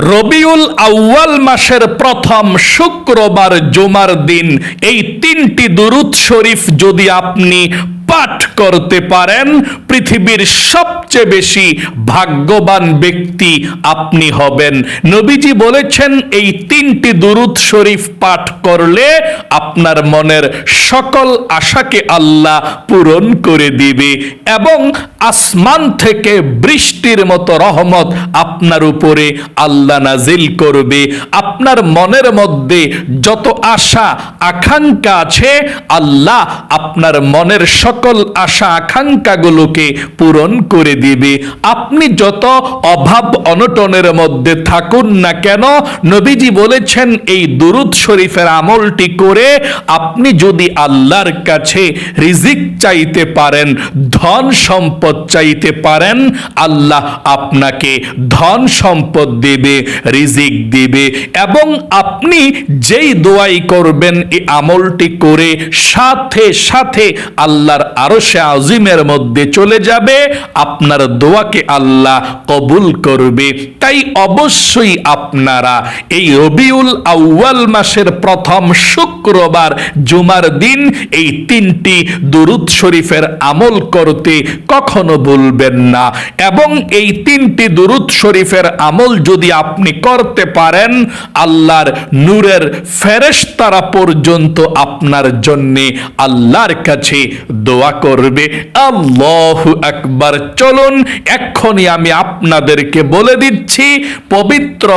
রবিউল আউয়াল মাসের প্রথম শুক্রবার জুমার দিন এই 3টি দুরূদ শরীফ যদি আপনি পাঠ করতে পারেন, পৃথিবীর সবচেয়ে বেশি ভাগ্যবান ব্যক্তি আপনি হবেন। নবীজি বলেছেন এই 3টি দুরূদ শরীফ পাঠ করলে আপনার মনের সকল আশাকে আল্লাহ পূরণ করে দিবে এবং আসমান থেকে বৃষ্টির মতো রহমত আপনার উপরে আল্লাহ নাজিল করবে। আপনার মনের মধ্যে যত আশা আকাঙ্ক্ষা আছে, আল্লাহ আপনার মনের সকল আশা আকাঙ্ক্ষাগুলোকে পূরণ করে দিবে। আপনি যত অভাব অনটনের মধ্যে থাকুন না কেন, নবীজি বলেছেন এই দুরূদ শরীফের আমলটি করে আপনি যদি আল্লাহর কাছে রিজিক চাইতে পারেন, ধন সম্পদ চাইতে পারেন, আল্লাহ আপনাকে ধন সম্পদ দেবে, রিজিক দিবে। এবং আপনি যেই দোয়াই করবেন এই আমলটি করে সাথে সাথে আল্লাহর আরশে আজিমের মধ্যে চলে যাবে, আপনার দোয়াকে আল্লাহ কবুল করবে। তাই অবশ্যই আপনারা এই রবিউল আউয়াল মাসের প্রথম শুক্রবার জুমার দিন এই 3টি দুরূদ শরীফের আমল করতে কখনো ভুলবেন না। এবং এই 3টি দুরূদ শরীফের আমল যদি আপনি করতে পারেন, আল্লাহর নূরের ফেরেশতারা পর্যন্ত আপনার জন্য আল্লাহর কাছে দোয়া করবে। আল্লাহু আকবার। চলুন এক্ষুনি আমি আপনাদেরকে বলে দিচ্ছি পবিত্র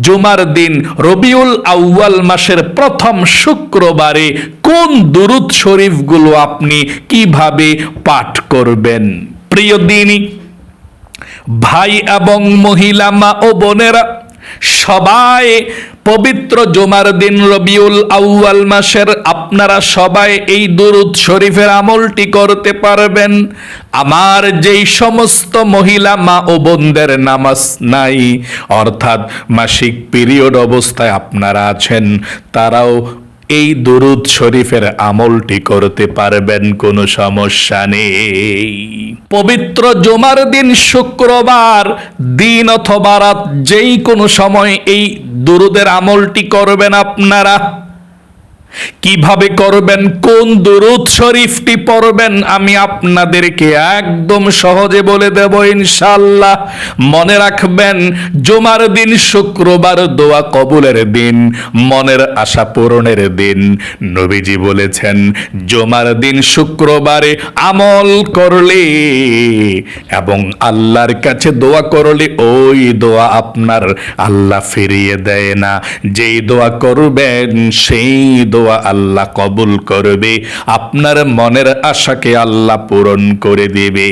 জুমার দিন রবিউল আউয়াল মাসের প্রথম শুক্রবারে কোন দুরূদ শরীফগুলো আপনি কিভাবে পাঠ করবেন। প্রিয় দিনী ভাই এবং মহিলা, মা ও বোনেরা, সবাই পবিত্র জুমার দিন রবিউল আউয়াল মাসের আপনারা সবাই এই দুরূদ শরীফের আমলটি করতে পারবেন। আমার যেই সমস্ত মহিলা মা ও বোনদের নামাজ নাই, অর্থাৎ মাসিক পিরিয়ড অবস্থায় আপনারা আছেন, তারাও এই দুরূদ শরীফের আমলটি করতে পারবেন, কোনো সমস্যা নেই। পবিত্র জুমার দিন শুক্রবার দিন অথবা রাত যেই কোনো সময় এই দুরূদের আমলটি করবেন। আপনারা কিভাবে করবেন, কোন দুরূদ শরীফটি পড়বেন, আমি আপনাদেরকে একদম সহজে বলে দেব ইনশাআল্লাহ। মনে রাখবেন, জুমার দিন শুক্রবার দোয়া কবুলের দিন, মনের আশা পূরণের দিন। নবীজি বলেছেন জুমার দিন শুক্রবারে আমল করলে এবং আল্লাহর কাছে দোয়া করলে ওই দোয়া আপনার আল্লাহ ফিরিয়ে দেয় না। যেই দোয়া করবেন সেই দোয়া আল্লাহ কবুল করবে, আপনার মনের আশাকে আল্লাহ পূরণ করে দেবে।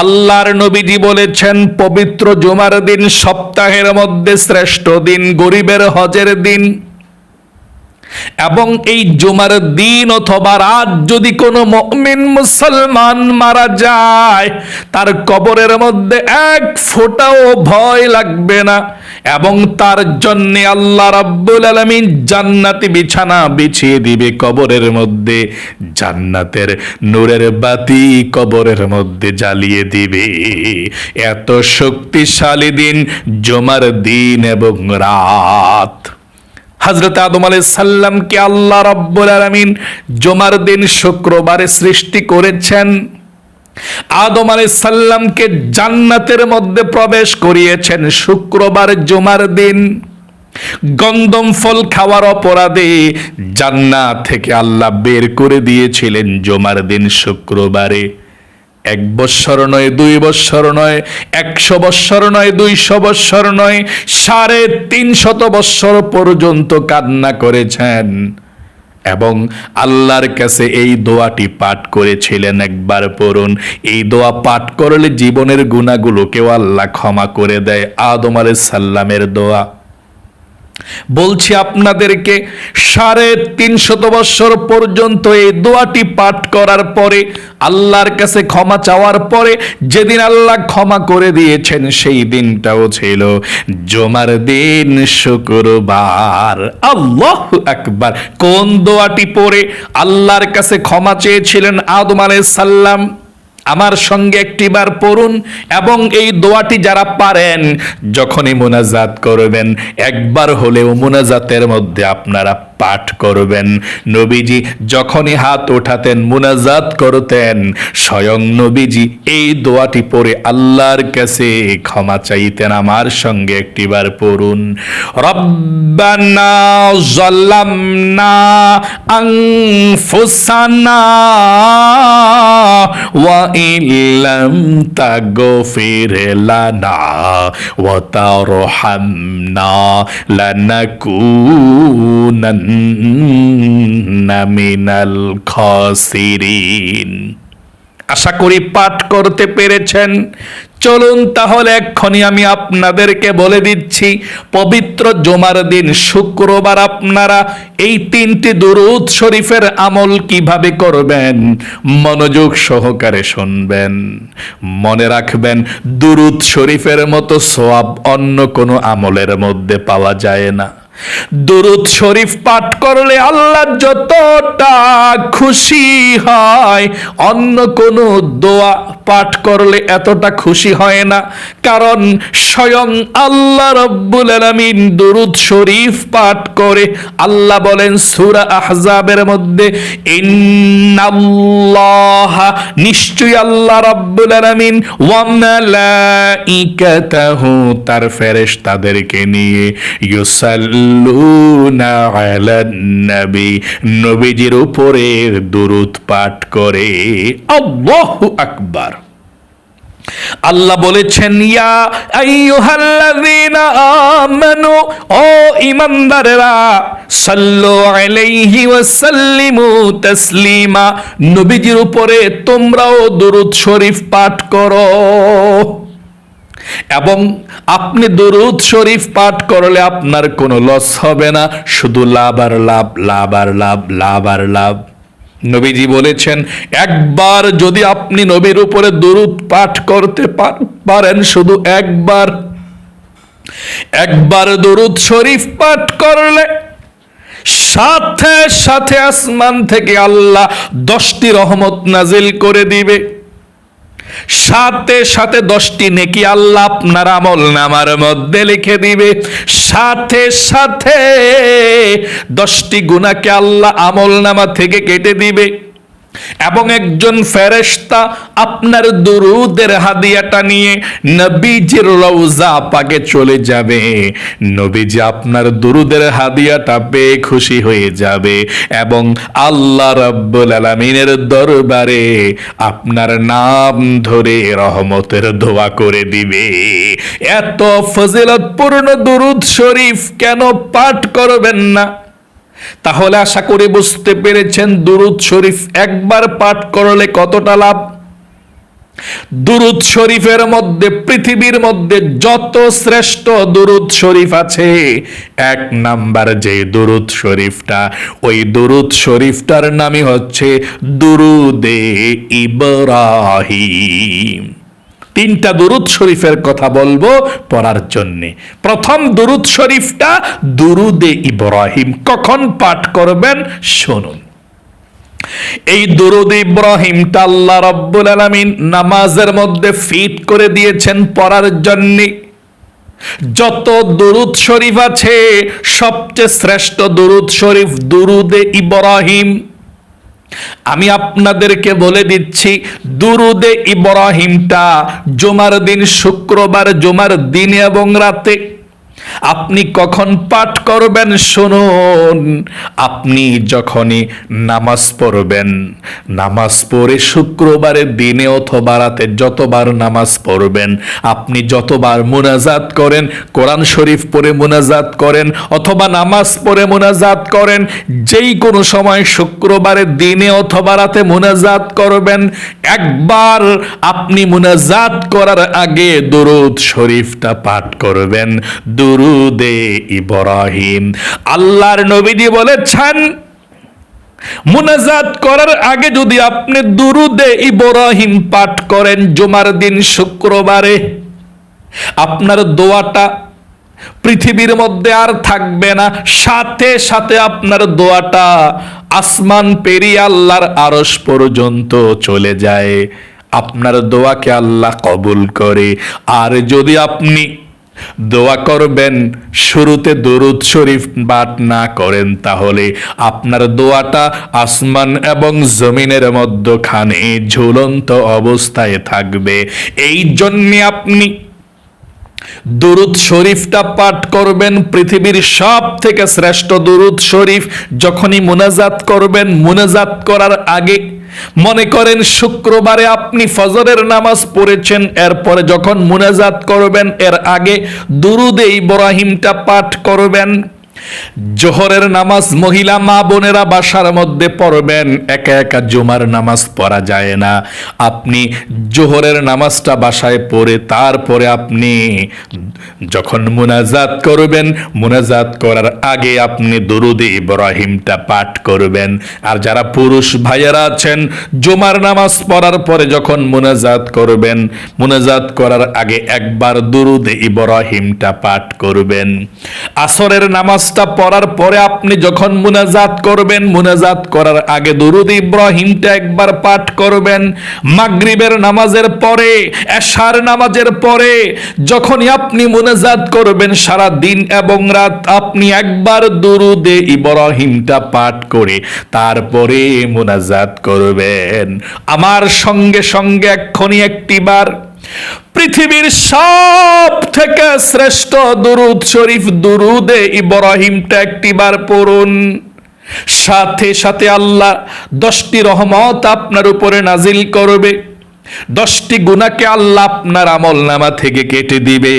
আল্লাহর নবীজি বলেছেন পবিত্র জুমার দিন সপ্তাহের মধ্যে শ্রেষ্ঠ দিন, গরিবের হজের দিন। এবং এই জুমার দিন অথবা রাত যদি কোনো মুমিন মুসলমান মারা যায়, তার কবরের মধ্যে এক ফোঁটাও ভয় লাগবে না এবং তার জন্য আল্লাহ রাব্বুল আলামিন জান্নাতি বিছানা বিছিয়ে দিবে কবরের মধ্যে, জান্নাতের নূরের বাতি কবরের মধ্যে জ্বালিয়ে দিবে। এত শক্তিশালী দিন জুমার দিন এবং রাত। হযরত আদম আলাইহিস সালামকে আল্লাহ রাব্বুল আলামিন জুমার দিন শুক্রবারে সৃষ্টি করেছেন। আদম আলাইহিস সালামকে জান্নাতের মধ্যে প্রবেশ করিয়েছেন শুক্রবার জুমার দিন। গন্ধম ফল খাওয়ার অপরাধে জান্নাত থেকে আল্লাহ বের করে দিয়েছিলেন জুমার দিন শুক্রবারে। 1 বৎসর নয়, 2 বৎসর নয়, 100 বৎসর নয়, 200 বৎসর নয়, 350 বৎসর পর্যন্ত কান্না করেছেন এবং আল্লাহর কাছে এই দোয়াটি পাঠ করেছিলেন। একবার পড়ুন, এই দোয়া পাঠ করলে জীবনের গুনাহগুলোকেও আল্লাহ ক্ষমা করে দেয়। আদম আলাইহিস সালামের দোয়া বলছি আপনাদেরকে, 350 বৎসর পর্যন্ত এই দোয়াটি পাঠ করার পরে, আল্লাহর কাছে ক্ষমা চাওয়ার পরে যেদিন আল্লাহ ক্ষমা করে দিয়েছেন সেই দিনটাও ছিল জুমার দিন শুক্রবার। আল্লাহু আকবার। কোন দোয়াটি পড়ে আল্লাহর কাছে ক্ষমা চেয়েছিলেন আদম আলাইহিস সালাম? আমার সঙ্গে একটিবার পড়ুন এবং এই দোয়াটি যারা পারেন যখনই মুনাজাত করবেন একবার হলেও মুনাজাতের মধ্যে আপনারা পাঠ করবেন। নবীজি যখনই হাত ওঠাতেন মুনাজাত করতেন, স্বয়ং নবীজি এই দোয়াটি পড়ে আল্লাহর কাছে ক্ষমা চাইতেন। আমার সঙ্গে একটিবার পড়ুন, রব্বানা যালামনা আনফুসানা ওয়া ইল্লাম তাগফির লানা ওয়া তারহামনা লানাকুনান্না মিনাল খাসিরিন। আশা করি পাঠ করতে পেরেছেন। চলুন তাহলে এক্ষুনি আমি আপনাদেরকে বলে দিচ্ছি পবিত্র জুমার দিন শুক্রবার আপনারা এই 3টি দুরূদ শরীফের আমল কিভাবে করবেন মনোযোগ সহকারে শুনবেন। মনে রাখবেন দুরূদ শরীফের মতো সওয়াব অন্য কোনো আমলের মধ্যে পাওয়া যায় না। দুরূদ শরীফ পাঠ করলে আল্লাহ যতটা খুশি হয় অন্য কোনো দোয়া পাঠ করলে এতটা খুশি হয় না, কারণ স্বয়ং আল্লাহ রাব্বুল আলামিন দুরূদ শরীফ পাঠ করে আল্লাহ বলেন সূরা আহজাবের মধ্যে, ইন্নাল্লাহা নিশ্চয়ই আল্লাহ রাব্বুল আলামিন ওয়া মালাইকাতাহু তার ফেরেশতাদেরকে নিয়ে ইউসাল্লুনা আলান নবী নবীজির উপরে দুরূদ পাঠ করে। আল্লাহু আকবার। আল্লাহ বলেছেন, ইয়া আইয়ুহাল্লাযীনা আমানু, ও ঈমানদারেরা, সাল্লু আলাইহি ওয়া সাল্লিমু তাসলিমা, নবীজির উপরে তোমরাও দুরূদ শরীফ পাঠ করো। এবং আপনি দুরূদ শরীফ পাঠ করলে আপনার কোনো লস হবে না, শুধু লাভ আর লাভ, লাভ আর লাভ, লাভ আর লাভ। নবীজি বলেছেন একবার যদি আপনি নবীর উপরে দুরূদ পাঠ করতে পারেন, শুধু একবার দুরূদ শরীফ পাঠ করলে সাথে সাথে আসমান থেকে আল্লাহ 10টি রহমত নাজিল করে দিবে, সাথে সাথে 10টি নেকি আল্লাহ আপনার আমল নামার মধ্যে লিখে দিবে, সাথে সাথে 10টি গুনাহকে আল্লাহ আমল নামা থেকে কেটে দিবে। এবং একজন ফেরেশতা আপনার দুরূদের হাদিয়াটা নিয়ে নবীজির রওজা পাকে চলে যাবে। নবীজি আপনার দুরূদের হাদিয়াটা পেয়ে খুশি হয়ে যাবে এবং আল্লাহ রাব্বুল আলামিনের দরবারে আপনার নাম ধরে রহমতের দোয়া করে দিবে। এত ফজিলতপূর্ণ দুরূদ শরীফ কেন পাঠ করবেন না? তাহলে আশা করি বুঝতে পেরেছেন দুরূদ শরীফ একবার পাঠ করলে কতটা লাভ। দুরূদ শরীফের মধ্যে পৃথিবীর মধ্যে যত শ্রেষ্ঠ দুরূদ শরীফ আছে, 1 নাম্বার যে দুরূদ শরীফটা, ওই দুরূদ শরীফটার নামই হচ্ছে দুরুদে ইব্রাহিম। 3টা দুরূদ শরীফের কথা বলবো পড়ার জন্যে। প্রথম দুরূদ শরীফটা দুরুদে ইব্রাহিম। কখন পাঠ করবেন শুনুন। এই দুরুদে ইব্রাহিমটা আল্লাহ রাব্বুল আলামিন নামাজের মধ্যে ফিট করে দিয়েছেন পড়ার জন্যে। যত দুরূদ শরীফ আছে সবচেয়ে শ্রেষ্ঠ দুরূদ শরীফ দুরুদে ইব্রাহিম। আমি আপনাদেরকে বলে দিচ্ছি দুরুদে ইব্রাহিমটা জুমার দিন, শুক্রবার জুমার দিনে এবং রাতে আপনি কখন পাঠ করবেন শুনুন। আপনি যখনই নামাজ পড়বেন, নামাজ পড়ে শুক্রবারের দিনে অথবা রাতে যতবার নামাজ পড়বেন, আপনি যতবার মুনাজাত করেন, কোরআন শরীফ পড়ে মুনাজাত করেন অথবা নামাজ পড়ে মুনাজাত করেন, যেই কোনো সময় শুক্রবারের দিনে অথবা রাতে মুনাজাত করবেন, একবার আপনি মুনাজাত করার আগে দুরূদ শরীফটা পাঠ করবেন, দুরুদে ইব্রাহিম। আল্লাহর নবীজি বলেছেন মুনাজাত করার আগে যদি আপনি দুরুদে ইব্রাহিম পাঠ করেন জুমার দিন শুক্রবারে, আপনার দোয়াটা পৃথিবীর মধ্যে আর থাকবে না, সাথে সাথে আপনার দোয়াটা আসমান পেরিয়ে আল্লাহর আরশ পর্যন্ত চলে যায়। আপনার দোয়াকে আল্লাহ কবুল করে। আর যদি আপনি দোয়া করবেন শুরুতে দরুদ শরীফ পাঠ না করেন, তাহলে আপনার দোয়াটা আসমান এবং জমিনের মধ্যখানে ঝুলন্ত অবস্থায় থাকবে। এই জন্যে আপনি দুরুদ শরীফটা পাঠ করবেন। পৃথিবীর সব থেকে শ্রেষ্ঠ দুরুদ শরীফ যখনই মুনাজাত করবেন, মুনাজাত করার আগে মনে করেন শুক্রবারে আপনি ফজরের নামাজ পড়েছেন, এরপরে যখন মুনাজাত করবেন এর আগে দুরুদে ইব্রাহিমটা পাঠ করবেন। জোহরের নামাজ মহিলা মা বোনেরা বাসার মধ্যে পড়বেন, একা একা জুমার নামাজ পড়া যায় না। আপনি জোহরের নামাজটা বাসায় পড়ে তারপরে আপনি যখন মুনাজাত করবেন, মুনাজাত করার আগে আপনি দুরুদে ইব্রাহিমটা পাঠ করবেন। আর যারা পুরুষ ভাইয়েরা আছেন, জুমার নামাজ পড়ার পরে যখন মুনাজাত করবেন, মুনাজাত করার আগে একবার দুরুদে ইব্রাহিমটা পাঠ করবেন। আসরের নামাজটা পড়ার পরে আপনি যখন মুনাজাত করবেন, মুনাজাত করার আগে দুরুদ ইব্রাহিমটা একবার পাঠ করবেন। মাগরিবের নামাজের পরে, এশার নামাজের পরে যখনই আপনি মুনাজাত করবেন, সারা দিন এবং রাত আপনি একবার দুরুদে ইব্রাহিমটা পাঠ করে তারপরে মুনাজাত করবেন। আমার সঙ্গে সঙ্গে এক্ষুনি একটিবার পৃথিবীর সব থেকে শ্রেষ্ঠ দুরুদ শরীফ দুরুদে ইব্রাহিমটা একটিবার পড়ুন। সাথে সাথে আল্লাহ 10টি রহমত আপনার উপরে নাজিল করবে। 10টি গুনাহকে আল্লাহ আপনার আমলনামা থেকে কেটে দিবে।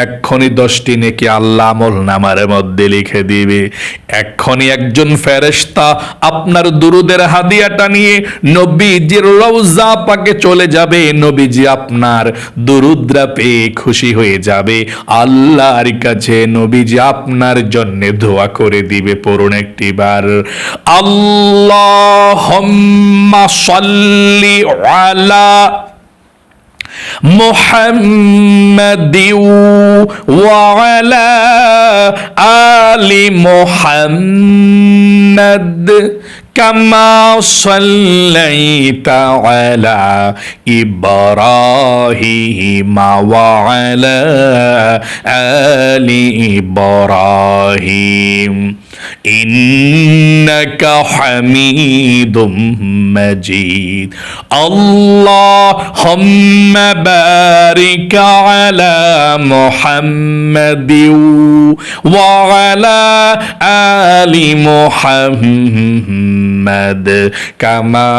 এক্ষুনি 10টি নেকি আল্লাহ আমলনামার মধ্যে লিখে দিবে। এক্ষুনি একজন ফেরেশতা আপনার দুরুদের হাদিয়াটা নিয়ে নবীজির রওজা পাকে চলে যাবে। নবীজি আপনার দুরুদরা পেয়ে খুশি হয়ে যাবে। আল্লাহর কাছে নবীজি আপনার জন্য দোয়া করে দিবে। পড়ুন একটিবার, আল্লাহুম্মা সাল্লি আলা মুহাম্মাদিন ওয়া আলা আলি মুহাম্মাদ কামা সাল্লাইতা আলা ইব্রাহিম ওয়া আলা আলি ইব্রাহিম ইন্নাকা হামিদুম মাজিদ। আল্লাহুম্মা বারিক আলা মুহাম্মাদিন ওয়া আলা আলি মুহাম্মাদ কামা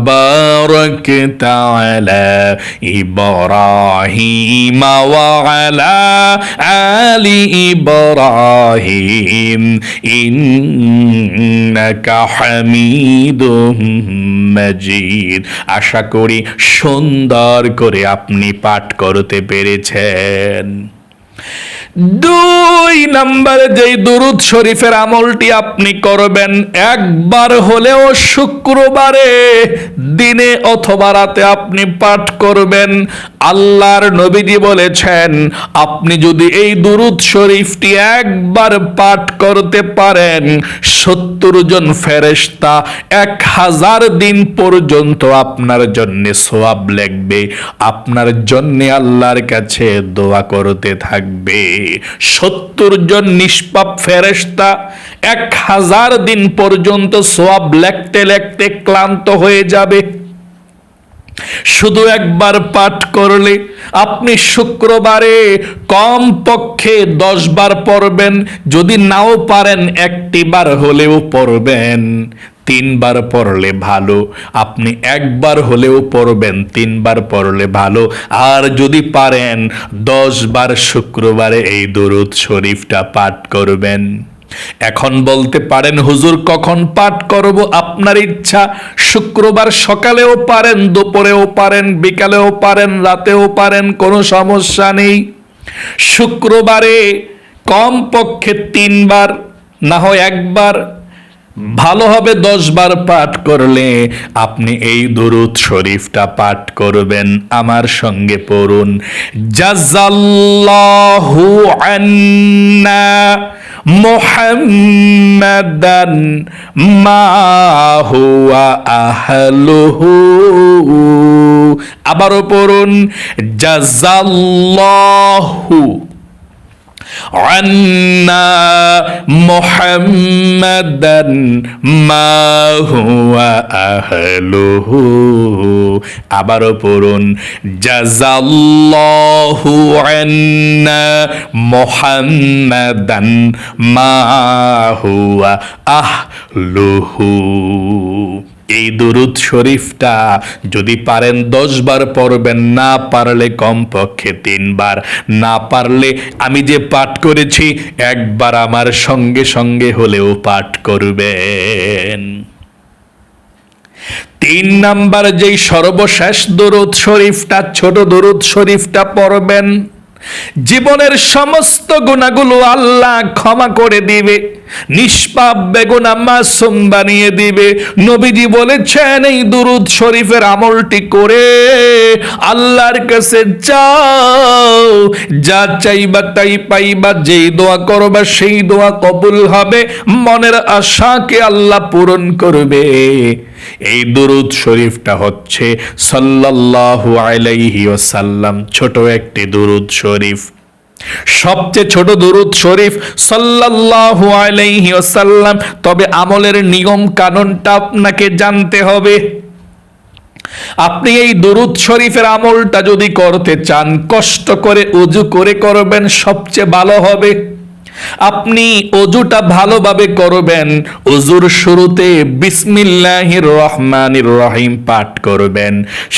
বারাকতা আলা ইব্রাহিম ওয়া আলা আলি ইব্রাহিম ইন্নাকা হামিদুম মাজিদ। আশা করি সুন্দর করে আপনি পাঠ করতে পেরেছেন। 2 নম্বরে যেই দুরুদ শরীফের আমলটি আপনি করবেন, একবার হলেও শুক্রবারে দিনে অথবা রাতে আপনি পাঠ করবেন। আল্লাহর নবীজি বলেছেন, আপনি যদি এই দুরুদ শরীফটি একবার পাঠ করতে পারেন, 70 জন ফেরেশতা 1000 দিন পর্যন্ত আপনার জন্য সওয়াব লিখবে, আপনার জন্য আল্লাহর কাছে দোয়া করতে থাকবে। 70 জন নিষ্পাপ ফেরেশতা 1000 দিন পর্যন্ত সওয়াব লিখতে লিখতে ক্লান্ত হয়ে যাবে। শুধু একবার পাঠ করলে আপনি শুক্রবারে কম পক্ষে 10 বার পড়বেন। যদি নাও পারেন 1টি বার হলেও পড়বেন। 3 বার পড়লে ভালো, আপনি 1 বার হলেও পড়বেন, 3 বার পড়লে ভালো। আর যদি পারেন 10 বার শুক্রবারে এই দুরুদ শরীফটা পাঠ করবেন। এখন বলতে পারেন, হুজুর কখন পাঠ করব? আপনার ইচ্ছা। শুক্রবার সকালেও পারেন, দুপুরেও পারেন, বিকালেও পারেন, রাতেও পারেন, কোনো সমস্যা নেই। শুক্রবারে কম পক্ষে 3 বার, না হয় 1 বার, ভালো হবে 10 বার পাঠ করলে আপনি এই দুরুদ শরীফটা পাঠ করবেন। আমার সঙ্গে পড়ুন, জাযাল্লাহু আন্না মুহাম্মাদান মা হুয়া আহলুহু। আবারও পড়ুন, জাযাল্লাহু আন্না মুহাম্মাদান মা হুয়া আহলুহু। আবারও পড়ুন, জাযাল্লাহু আন্না মুহাম্মাদান মা হুয়া আহলুহু। এই দুরূদ শরীফটা যদি পারেন 10 বার পড়বেন, না পারলে কমপক্ষে 3 বার, না পারলে আমি যে পাঠ করেছি একবার আমার সঙ্গে সঙ্গে হলেও পাঠ করবেন। 3 নাম্বার যেই সর্বশেষ দুরূদ শরীফটা, ছোট দুরূদ শরীফটা পড়বেন, জীবনের সমস্ত গুনাহগুলো আল্লাহ ক্ষমা করে দিবে, নিষ্পাপ বেগুনাহ মাসুম বানিয়ে দিবে। নবীজি বলেছেন এই দুরূদ শরীফের আমলটি করে আল্লাহর কাছে চাও, যা চাইবা তাই পাইবা, যেই দোয়া করবা সেই দোয়া কবুল হবে, মনের আশাকে আল্লাহ পূরণ করবে। এই দুরূদ শরীফটা হচ্ছে সাল্লাল্লাহু আলাইহি ওয়াসাল্লাম, ছোট একটি দুরূদ শরীফ, সবচেয়ে ছোট দুরূদ শরীফ সাল্লাল্লাহু আলাইহি ওয়াসাল্লাম। তবে আমলের নিয়ম কানুনটা আপনাকে জানতে হবে। আপনি এই দুরূদ শরীফের আমলটা যদি করতে চান, কষ্ট করে ওযু করে করবেন, সবচেয়ে ভালো হবে। আপনি ওযুটা ভালোভাবে করবেন, ওযুর শুরুতে বিসমিল্লাহির রহমানির রহিম পাঠ করবেন।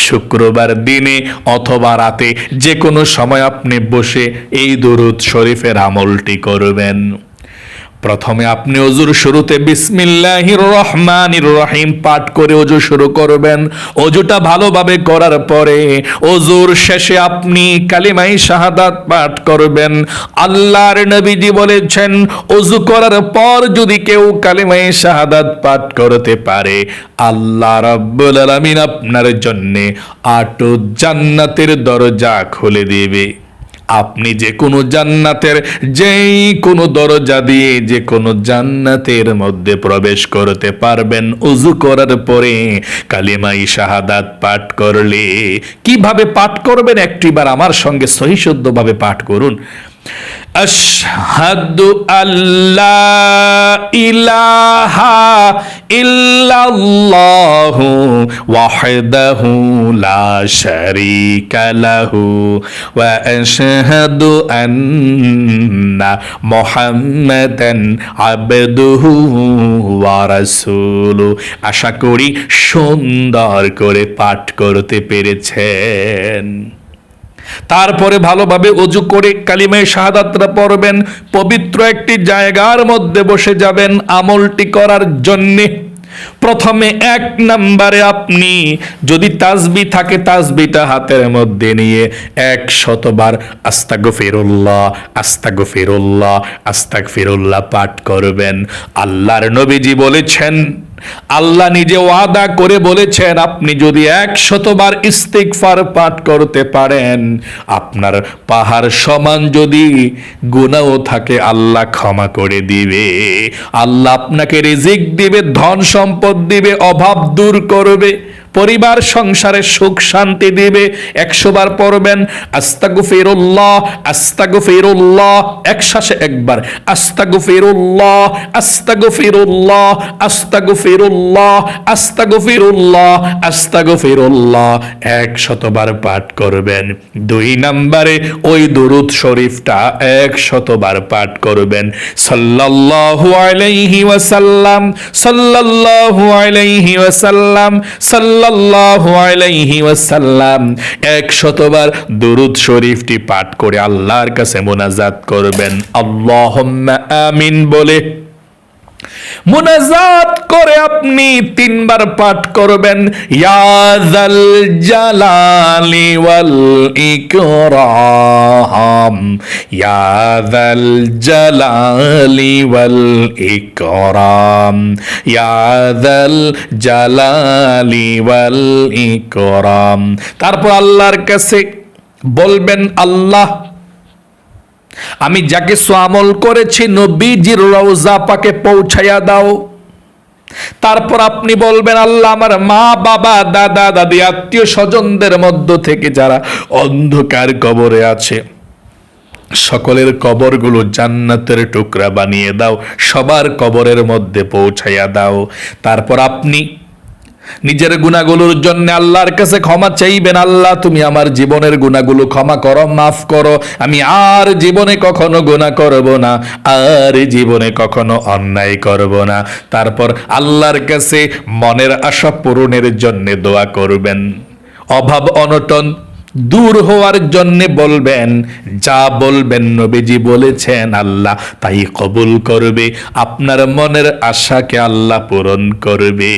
শুক্রবার দিনে অথবা রাতে যে কোনো সময় আপনি বসে এই দুরূদ শরীফের আমলটি করবেন। প্রথমে আপনি ওযুর শুরুতে বিসমিল্লাহির রহমানির রহিম পাঠ করে ওযু শুরু করবেন। ওযুটা ভালোভাবে করার পরে ওযুর শেষে আপনি কালিমায়ে শাহাদাত পাঠ করবেন। আল্লাহর নবীজি বলেছেন, ওযু করার পর যদি কেউ কালিমায়ে শাহাদাত পাঠ করতে পারে, আল্লাহ রাব্বুল আলামিন আপনার জন্য 8 জান্নাতের দরজা খুলে দিবে। আপনি যে কোনো জান্নাতের যেই কোনো দরজা দিয়ে যে কোনো জান্নাতের মধ্যে প্রবেশ করতে পারবেন ওযু করার পরে কালিমায়ে শাহাদাত পাঠ করলে। কিভাবে পাঠ করবেন একটিবার আমার সঙ্গে সহিশুদ্ধভাবে পাঠ করুন। আশহাদু আল্লা ইলাহা ইল্লাল্লাহু ওয়াহদাহু লা শারীকা লাহু ওয়া আশহাদু আন্না মুহাম্মাদান আবদুহু ওয়া রাসূলুহু। আশা করি সুন্দর করে পাঠ করতে পেরেছেন। তারপরে ভালোভাবে ওযু করে কালিমায়ে শাহাদাতটা পড়বেন, পবিত্র একটি জায়গার মধ্যে বসে যাবেন আমলটি করার জন্যে। প্রথমে 1 নম্বরে আপনি যদি তাসবিহ থাকে তাসবিহটা হাতের মধ্যে নিয়ে 100 বার আস্তাগফিরুল্লাহ আস্তাগফিরুল্লাহ আস্তাগফিরুল্লাহ পাঠ করবেন। আল্লাহর নবীজি বলেছেন, আল্লাহ নিজে ওয়াদা করে বলেছেন, আপনি যদি 100 বার ইস্তিগফার পাঠ করতে পারেন, আপনার পাহাড় সমান যদি গুনাহ থাকে আল্লাহ ক্ষমা করে দিবে। আল্লাহ আপনাকে রিজিক দিবে, ধন সম্পদ দিবে, অভাব দূর করবে, পরিবার সংসারে সুখ শান্তি দিবে। 100 বার পড়বেন আস্তাগফিরুল্লাহ আস্তাগফিরুল্লাহ, একসাথে একবার আস্তাগফিরুল্লাহ আস্তাগফিরুল্লাহ আস্তাগফিরুল্লাহ আস্তাগফিরুল্লাহ আস্তাগফিরুল্লাহ 100 বার পাঠ করবেন। 2 নম্বরে ওই দুরূদ শরীফটা 100 বার পাঠ করবেন। সাল্লাল্লাহু আলাইহি ওয়াসাল্লাম সাল্লাল্লাহু আলাইহি ওয়াসাল্লাম সাল্লাল্লাহু আলাইহি ওয়াসাল্লাম 100 বার দুরূদ শরীফটি পাঠ করে আল্লাহর কাছে মুনাজাত করবেন। আল্লাহুম্মা আমিন বলে মুনাজাত করে আপনি 3 বার পাঠ করবেন। ইয়া যাল জালালি ওয়াল ইকরাম ইয়া যাল জালালি ওয়াল ইকরাম ইয়া যাল জালালি ওয়াল ইকরাম। তারপর আল্লাহর কাছে বলবেন, আল্লাহ আমি যা কিছু আমল করেছি নবীজির রওজা পাকে পৌঁছাইয়া দাও। তারপর আপনি বলবেন, আল্লাহ আমার মা বাবা দাদা দাদি আত্মীয় স্বজনদের মধ্য থেকে যারা অন্ধকার কবরে আছে সকলের কবরগুলো জান্নাতের টুকরা বানিয়ে দাও, সবার কবরের মধ্যে পৌঁছাইয়া দাও। তারপর আপনি নিজের গুনাহগুলোর জন্য আল্লাহর কাছে ক্ষমা চাইবেন, আল্লাহ তুমি আমার জীবনের গুনাহগুলো ক্ষমা করো, মাফ করো, আমি আর জীবনে কখনো গুনাহ করব না, আর জীবনে কখনো অন্যায় করব না। তারপর আল্লাহর কাছে মনের আশা পূরণের জন্য দোয়া করবেন, অভাব অনটন দূর হওয়ার জন্য বলবেন, যা বলবেন নবীজি বলেছেন আল্লাহ তাই কবুল করবে, আপনার মনের আশাকে আল্লাহ পূরণ করবে।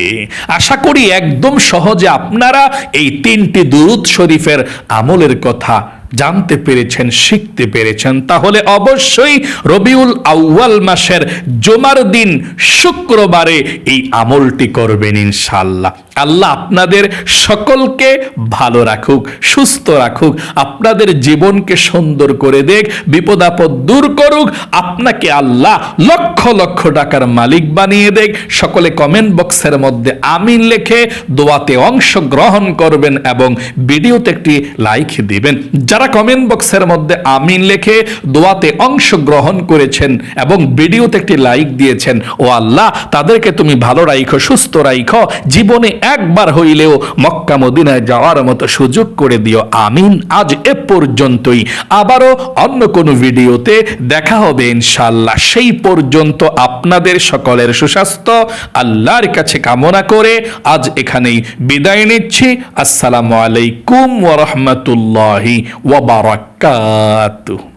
আশা করি একদম সহজে আপনারা এই 3টি দুরূদ শরীফের আমলের কথা জানতে পেরেছেন, শিখতে পেরেছেন। তাহলে অবশ্যই রবিউল আউয়াল মাসের জুমার দিন শুক্রবারে এই আমলটি করবেন ইনশাআল্লাহ। আল্লাহ আপনাদের সকলকে ভালো রাখুক, সুস্থ রাখুক, আপনাদের জীবনকে সুন্দর করে দেখ, বিপদ আপদ দূর করুক, আপনাকে আল্লাহ লক্ষ লক্ষ টাকার মালিক বানিয়ে দেখ। সকলে কমেন্ট বক্সের মধ্যে আমিন লিখে দোয়াতে অংশগ্রহণ করবেন এবং ভিডিওতে একটি লাইক দিবেন। যারা কমেন্ট বক্সের মধ্যে আমিন লিখে দোয়াতে অংশগ্রহণ করেছেন এবং ভিডিওতে একটি লাইক দিয়েছেন, ও আল্লাহ তাদেরকে তুমি ভালো রাখো, সুস্থ রাখো, জীবনে একবার হইলেও মক্কা মদিনায় যাওয়ার মতো সুযোগ করে দিও, আমিন। আজ এ পর্যন্তই, আবারও অন্য কোনো ভিডিওতে দেখা হবে ইনশাআল্লাহ। সেই পর্যন্ত আপনাদের সকলের সুস্বাস্থ্য আল্লাহর কাছে কামনা করে আজ এখানেই বিদায় নিচ্ছি। আসসালামু আলাইকুম ওয়া রাহমাতুল্লাহি ওয়া বারাকাতুহু।